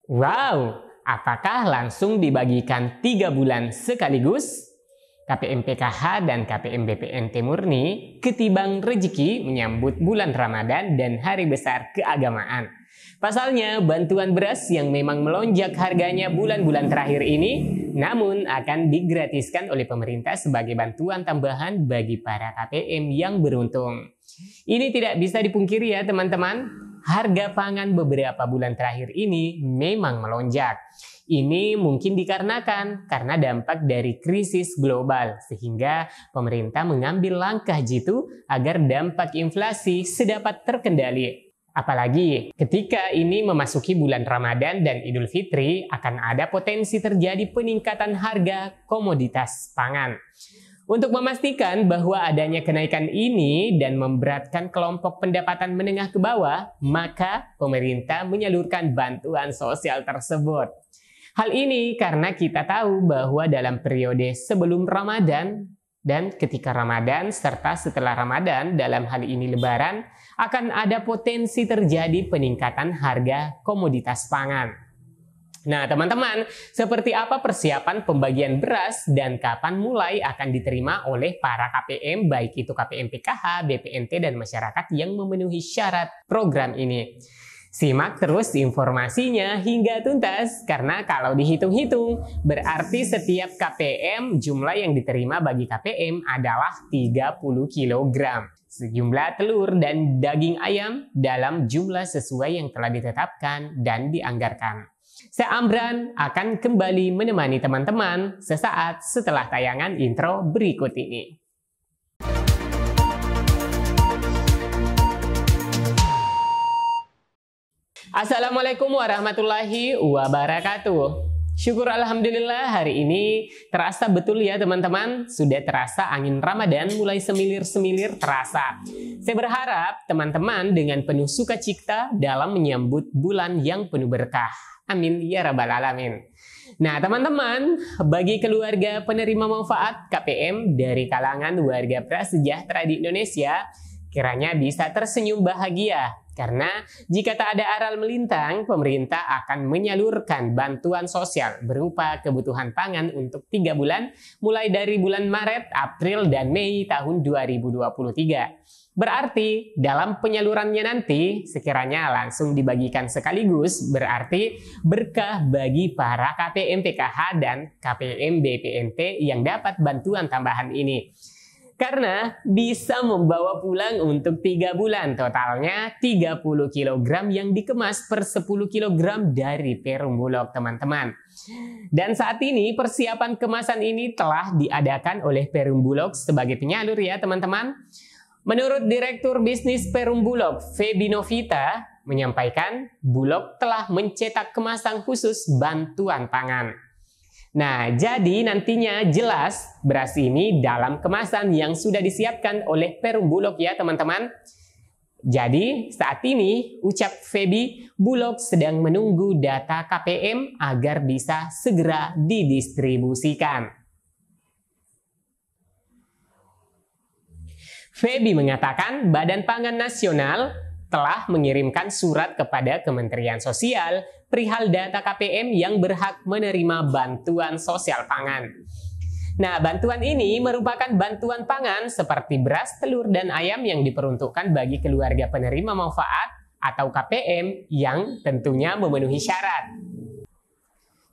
Wow, apakah langsung dibagikan 3 bulan sekaligus? KPM PKH dan KPM BPNT murni ketimbang rezeki menyambut bulan Ramadan dan hari besar keagamaan. Pasalnya, bantuan beras yang memang melonjak harganya bulan-bulan terakhir ini, namun akan digratiskan oleh pemerintah sebagai bantuan tambahan bagi para KPM yang beruntung. Ini tidak bisa dipungkiri ya teman-teman, harga pangan beberapa bulan terakhir ini memang melonjak. Ini mungkin dikarenakan karena dampak dari krisis global, sehingga pemerintah mengambil langkah jitu agar dampak inflasi sedapat terkendali. Apalagi ketika ini memasuki bulan Ramadan dan Idul Fitri, akan ada potensi terjadi peningkatan harga komoditas pangan. Untuk memastikan bahwa adanya kenaikan ini dan memberatkan kelompok pendapatan menengah ke bawah, maka pemerintah menyalurkan bantuan sosial tersebut. Hal ini karena kita tahu bahwa dalam periode sebelum Ramadan dan ketika Ramadan serta setelah Ramadan, dalam hal ini Lebaran, akan ada potensi terjadi peningkatan harga komoditas pangan. Nah teman-teman, seperti apa persiapan pembagian beras dan kapan mulai akan diterima oleh para KPM, baik itu KPM PKH, BPNT, dan masyarakat yang memenuhi syarat program ini? Simak terus informasinya hingga tuntas, karena kalau dihitung-hitung, berarti setiap KPM jumlah yang diterima bagi KPM adalah 30 kg. Sejumlah telur dan daging ayam dalam jumlah sesuai yang telah ditetapkan dan dianggarkan. Saya Amran akan kembali menemani teman-teman sesaat setelah tayangan intro berikut ini. Assalamualaikum warahmatullahi wabarakatuh. Syukur alhamdulillah hari ini terasa betul ya teman-teman. Sudah terasa angin Ramadan mulai semilir-semilir terasa. Saya berharap teman-teman dengan penuh sukacita dalam menyambut bulan yang penuh berkah. Amin ya rabbal alamin. Nah teman-teman, bagi keluarga penerima manfaat KPM dari kalangan warga prasejahtera di Indonesia, kiranya bisa tersenyum bahagia. Karena jika tak ada aral melintang, pemerintah akan menyalurkan bantuan sosial berupa kebutuhan pangan untuk 3 bulan, mulai dari bulan Maret, April, dan Mei tahun 2023. Berarti dalam penyalurannya nanti sekiranya langsung dibagikan sekaligus, berarti berkah bagi para KPM PKH dan KPM BPNT yang dapat bantuan tambahan ini. Karena bisa membawa pulang untuk 3 bulan, totalnya 30 kg yang dikemas per 10 kg dari Perum Bulog teman-teman. Dan saat ini persiapan kemasan ini telah diadakan oleh Perum Bulog sebagai penyalur ya teman-teman. Menurut Direktur Bisnis Perum Bulog, Febi Novita, menyampaikan Bulog telah mencetak kemasan khusus bantuan pangan. Nah, jadi nantinya jelas beras ini dalam kemasan yang sudah disiapkan oleh Perum Bulog ya teman-teman. Jadi saat ini ucap Febi, Bulog sedang menunggu data KPM agar bisa segera didistribusikan. Febi mengatakan Badan Pangan Nasional telah mengirimkan surat kepada Kementerian Sosial perihal data KPM yang berhak menerima bantuan sosial pangan. Nah, bantuan ini merupakan bantuan pangan seperti beras, telur, dan ayam yang diperuntukkan bagi keluarga penerima manfaat atau KPM yang tentunya memenuhi syarat.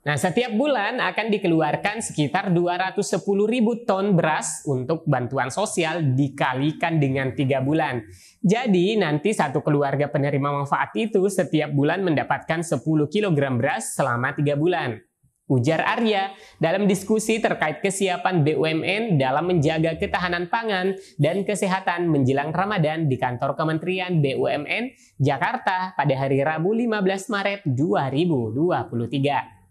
Nah, setiap bulan akan dikeluarkan sekitar 210.000 ton beras untuk bantuan sosial dikalikan dengan 3 bulan. Jadi, nanti satu keluarga penerima manfaat itu setiap bulan mendapatkan 10 kg beras selama 3 bulan. Ujar Arya dalam diskusi terkait kesiapan BUMN dalam menjaga ketahanan pangan dan kesehatan menjelang Ramadan di kantor Kementerian BUMN Jakarta pada hari Rabu 15 Maret 2023.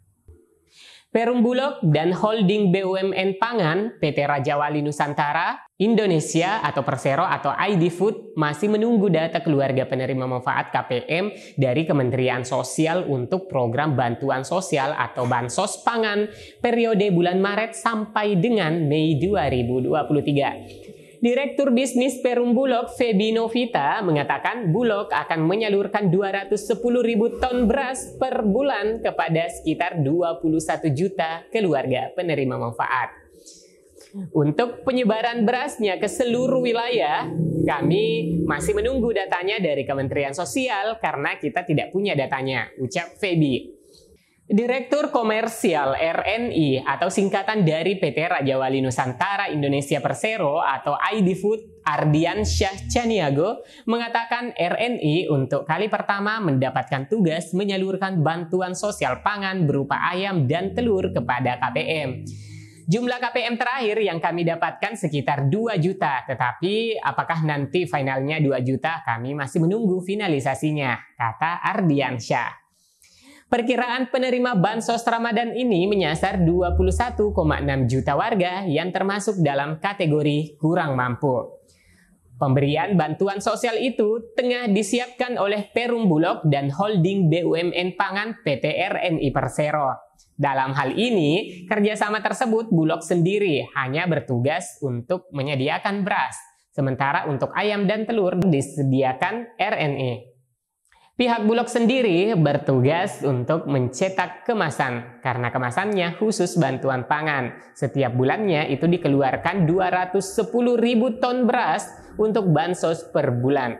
Perum Bulog dan Holding BUMN Pangan PT Raja Wali Nusantara Indonesia atau Persero atau ID Food masih menunggu data keluarga penerima manfaat KPM dari Kementerian Sosial untuk program bantuan sosial atau Bansos Pangan periode bulan Maret sampai dengan Mei 2023. Direktur Bisnis Perum Bulog, Feby Novita, mengatakan Bulog akan menyalurkan 210.000 ton beras per bulan kepada sekitar 21 juta keluarga penerima manfaat. Untuk penyebaran berasnya ke seluruh wilayah, kami masih menunggu datanya dari Kementerian Sosial karena kita tidak punya datanya, ucap Feby. Direktur Komersial RNI atau singkatan dari PT Raja Wali Nusantara Indonesia Persero atau ID Food, Ardiansyah Caniago, mengatakan RNI untuk kali pertama mendapatkan tugas menyalurkan bantuan sosial pangan berupa ayam dan telur kepada KPM. Jumlah KPM terakhir yang kami dapatkan sekitar 2 juta, tetapi apakah nanti finalnya 2 juta kami masih menunggu finalisasinya, kata Ardiansyah. Perkiraan penerima Bansos Ramadan ini menyasar 21,6 juta warga yang termasuk dalam kategori kurang mampu. Pemberian bantuan sosial itu tengah disiapkan oleh Perum Bulog dan Holding BUMN Pangan PT RNI Persero. Dalam hal ini, kerjasama tersebut Bulog sendiri hanya bertugas untuk menyediakan beras, sementara untuk ayam dan telur disediakan RNI. Pihak Bulog sendiri bertugas untuk mencetak kemasan, karena kemasannya khusus bantuan pangan. Setiap bulannya itu dikeluarkan 210.000 ton beras untuk bansos per bulan.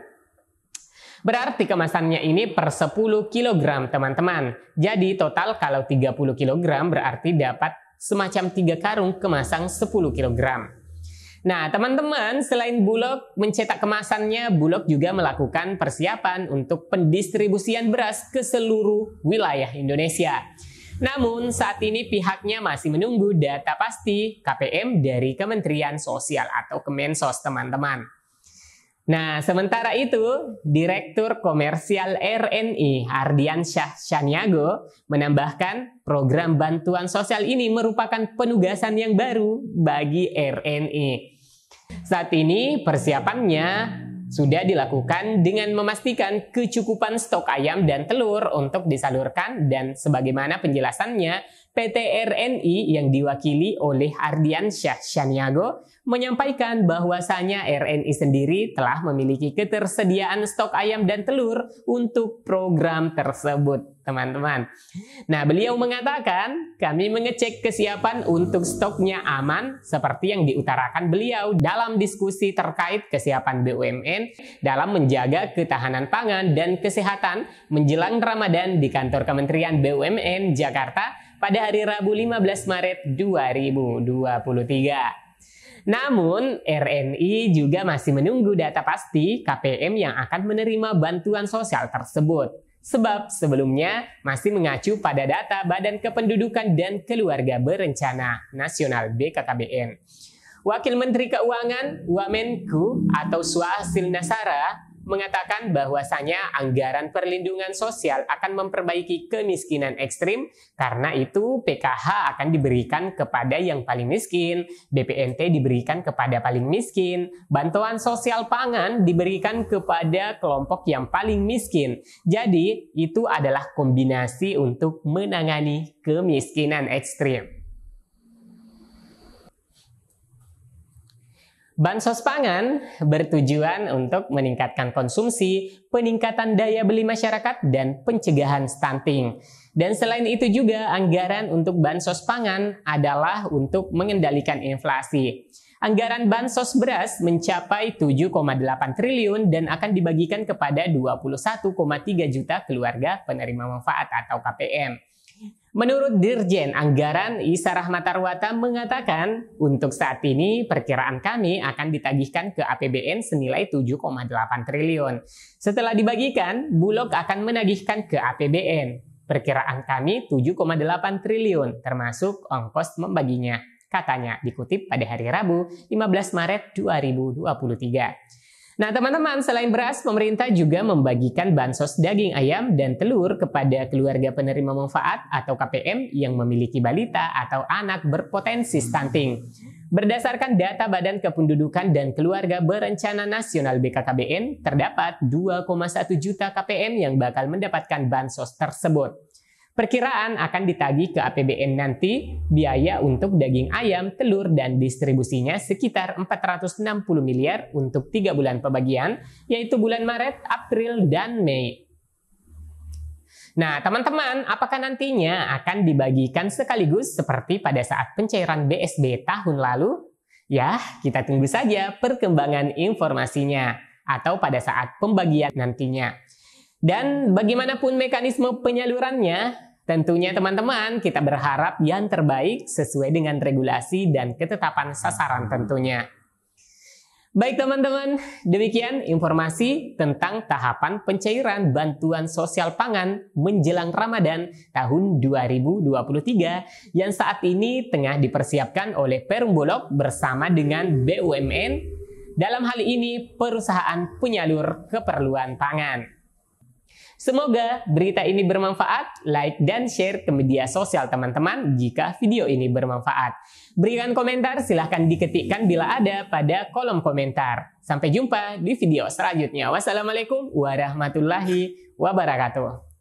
Berarti kemasannya ini per 10 kg teman-teman. Jadi total kalau 30 kg berarti dapat semacam 3 karung kemasan 10 kg. Nah teman-teman, selain Bulog mencetak kemasannya, Bulog juga melakukan persiapan untuk pendistribusian beras ke seluruh wilayah Indonesia. Namun saat ini pihaknya masih menunggu data pasti KPM dari Kementerian Sosial atau Kemensos teman-teman. Nah, sementara itu, Direktur Komersial RNI Ardiansyah Caniago menambahkan program bantuan sosial ini merupakan penugasan yang baru bagi RNI. Saat ini persiapannya sudah dilakukan dengan memastikan kecukupan stok ayam dan telur untuk disalurkan, dan sebagaimana penjelasannya, PT RNI yang diwakili oleh Ardiansyah Caniago menyampaikan bahwasanya RNI sendiri telah memiliki ketersediaan stok ayam dan telur untuk program tersebut, teman-teman. Nah, beliau mengatakan, kami mengecek kesiapan untuk stoknya aman seperti yang diutarakan beliau dalam diskusi terkait kesiapan BUMN dalam menjaga ketahanan pangan dan kesehatan menjelang Ramadan di kantor Kementerian BUMN Jakarta pada hari Rabu 15 Maret 2023. Namun, RNI juga masih menunggu data pasti KPM yang akan menerima bantuan sosial tersebut. Sebab sebelumnya masih mengacu pada data Badan Kependudukan dan Keluarga Berencana Nasional BKKBN. Wakil Menteri Keuangan Wamenku atau Swasil Nasara mengatakan bahwasanya anggaran perlindungan sosial akan memperbaiki kemiskinan ekstrim, karena itu PKH akan diberikan kepada yang paling miskin, BPNT diberikan kepada paling miskin, bantuan sosial pangan diberikan kepada kelompok yang paling miskin. Jadi itu adalah kombinasi untuk menangani kemiskinan ekstrim. Bansos pangan bertujuan untuk meningkatkan konsumsi, peningkatan daya beli masyarakat, dan pencegahan stunting. Dan selain itu juga anggaran untuk bansos pangan adalah untuk mengendalikan inflasi. Anggaran bansos beras mencapai 7,8 triliun dan akan dibagikan kepada 21,3 juta keluarga penerima manfaat atau KPM. Menurut Dirjen Anggaran Isa Rahmatarwata mengatakan, untuk saat ini perkiraan kami akan ditagihkan ke APBN senilai 7,8 triliun. Setelah dibagikan, Bulog akan menagihkan ke APBN. Perkiraan kami 7,8 triliun, termasuk ongkos membaginya, katanya, dikutip pada hari Rabu 15 Maret 2023. Nah teman-teman, selain beras, pemerintah juga membagikan bansos daging ayam dan telur kepada keluarga penerima manfaat atau KPM yang memiliki balita atau anak berpotensi stunting. Berdasarkan data Badan Kependudukan dan Keluarga Berencana Nasional BKKBN, terdapat 2,1 juta KPM yang bakal mendapatkan bansos tersebut. Perkiraan akan ditagih ke APBN nanti biaya untuk daging ayam, telur, dan distribusinya sekitar 460 miliar untuk 3 bulan pembagian, yaitu bulan Maret, April, dan Mei. Nah, teman-teman, apakah nantinya akan dibagikan sekaligus seperti pada saat pencairan BSB tahun lalu? Ya, kita tunggu saja perkembangan informasinya atau pada saat pembagian nantinya. Dan bagaimanapun mekanisme penyalurannya, tentunya teman-teman kita berharap yang terbaik sesuai dengan regulasi dan ketetapan sasaran tentunya. Baik teman-teman, demikian informasi tentang tahapan pencairan bantuan sosial pangan menjelang Ramadan tahun 2023 yang saat ini tengah dipersiapkan oleh Perum Bulog bersama dengan BUMN, dalam hal ini perusahaan penyalur keperluan pangan. Semoga berita ini bermanfaat, like dan share ke media sosial teman-teman jika video ini bermanfaat. Berikan komentar, silahkan diketikkan bila ada pada kolom komentar. Sampai jumpa di video selanjutnya. Wassalamualaikum warahmatullahi wabarakatuh.